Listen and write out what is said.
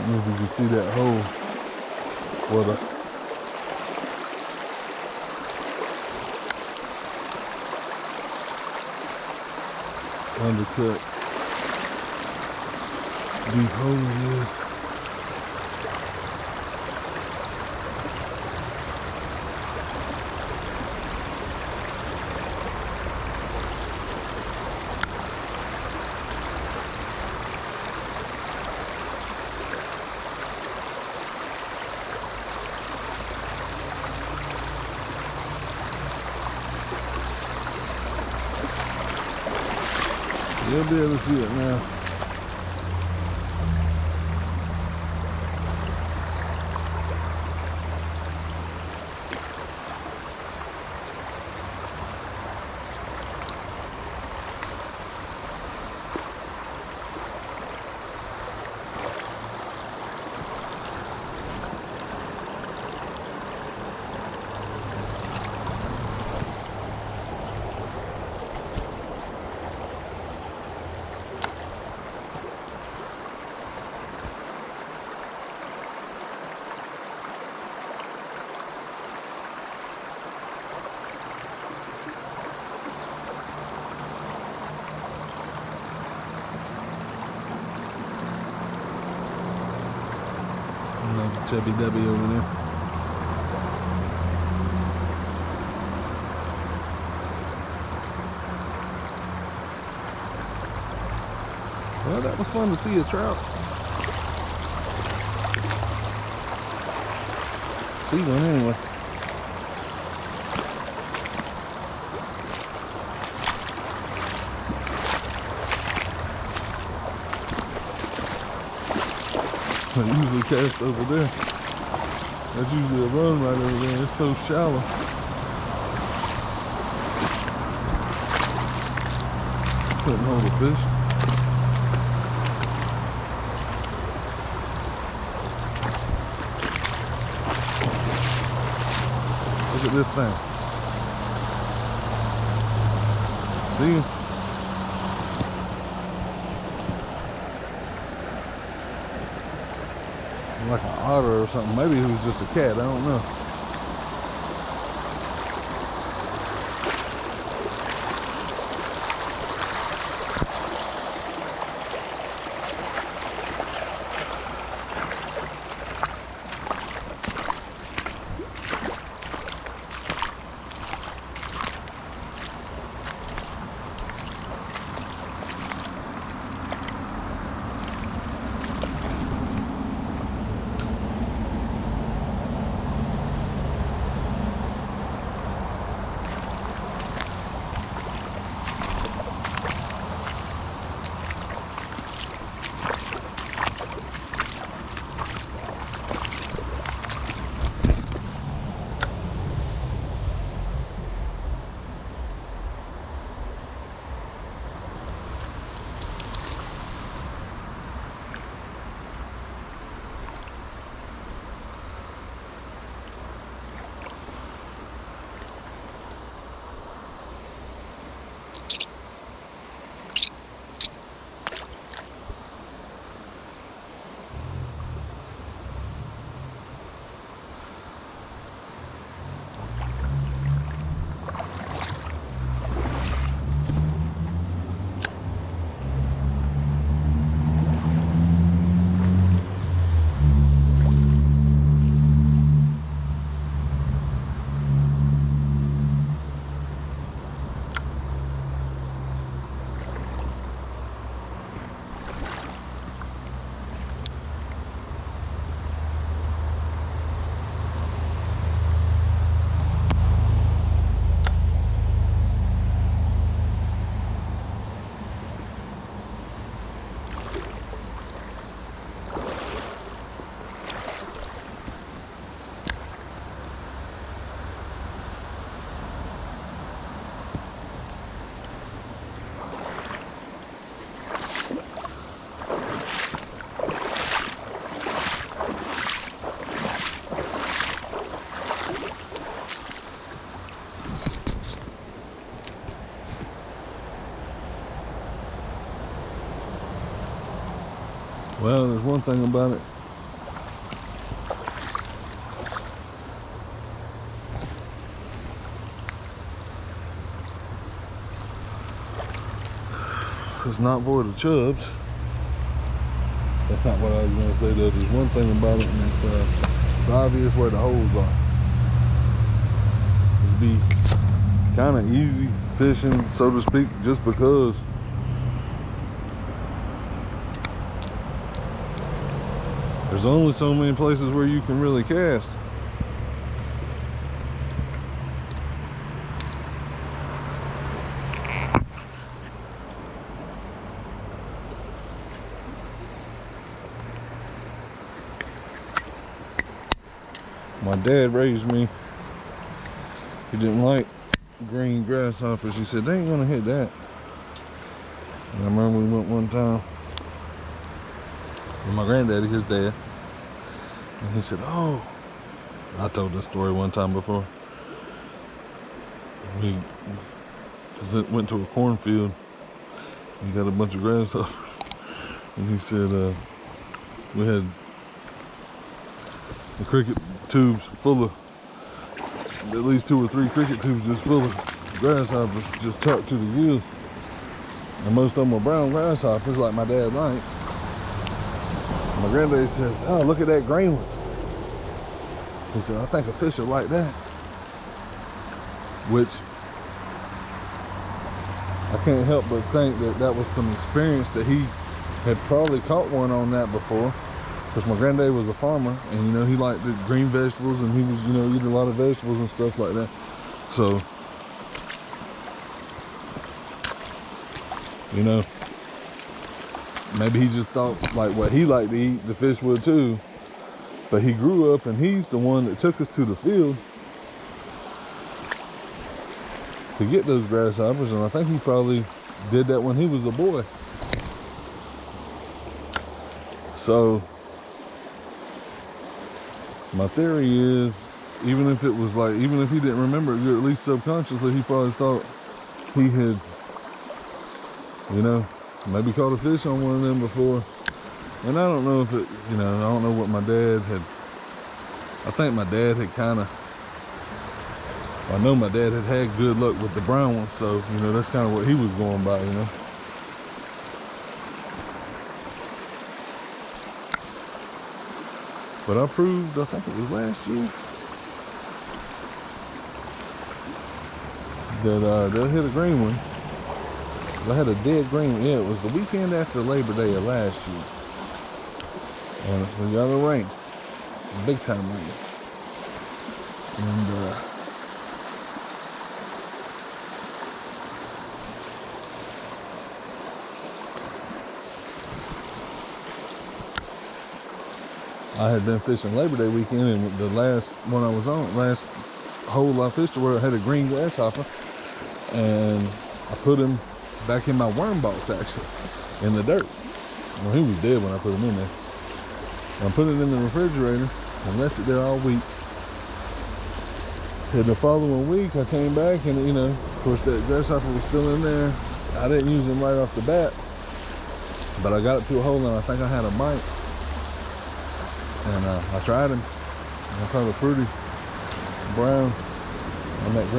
don't know if you can see that hole where the undercut deep hole is. You'll be able to see it now. Chubby Debbie over there. Well, that was fun to see a trout. See one anyway. I usually cast over there. That's usually a run right over there. It's so shallow. Couldn't hold a fish. Look at this thing. See? Like an otter or something. Maybe it was just a cat, I don't know. Well, there's one thing about it. It's not void of chubs. That's not what I was gonna say though. There's one thing about it, and it's obvious where the holes are. It'd be kind of easy fishing, so to speak, just because there's only so many places where you can really cast. My dad raised me. He didn't like green grasshoppers. He said, they ain't gonna hit that. And I remember we went one time with my granddaddy, his dad. And he said, oh, I told this story one time before. We went to a cornfield and got a bunch of grasshoppers. And he said, we had the cricket tubes full of, at least 2 or 3 cricket tubes just full of grasshoppers just tucked to the gills. And most of them were brown grasshoppers like my dad liked. My granddad says, oh, look at that green one. He said, I think a fish will like that. Which I can't help but think that that was some experience that he had probably caught one on that before. Because my granddad was a farmer, and you know, he liked the green vegetables, and he was, you know, eating a lot of vegetables and stuff like that. So, you know, maybe he just thought like what he liked to eat, the fish would too. But he grew up, and he's the one that took us to the field to get those grasshoppers, and I think he probably did that when he was a boy. So my theory is, even if it was like, even if he didn't remember it, at least subconsciously, he probably thought he had, you know, maybe caught a fish on one of them before. And I don't know if it, you know, I don't know what my dad had, I think my dad had kind of, I know my dad had good luck with the brown ones, so, you know, that's kind of what he was going by, you know. But I proved, I think it was last year, that they'll hit a green one. I had a dead green, yeah, it was the weekend after Labor Day of last year. And we got a rain, big time rain. And I had been fishing Labor Day weekend, and the last one I was on, last hole I fished where I had a green grasshopper, and I put him back in my worm box, actually, in the dirt. Well, he was dead when I put him in there. I put it in the refrigerator and left it there all week. And the following week I came back, and you know, of course that grasshopper was still in there. I didn't use him right off the bat, but I got it to a hole and I think I had a bite. And I tried him, and I caught a pretty brown on that green.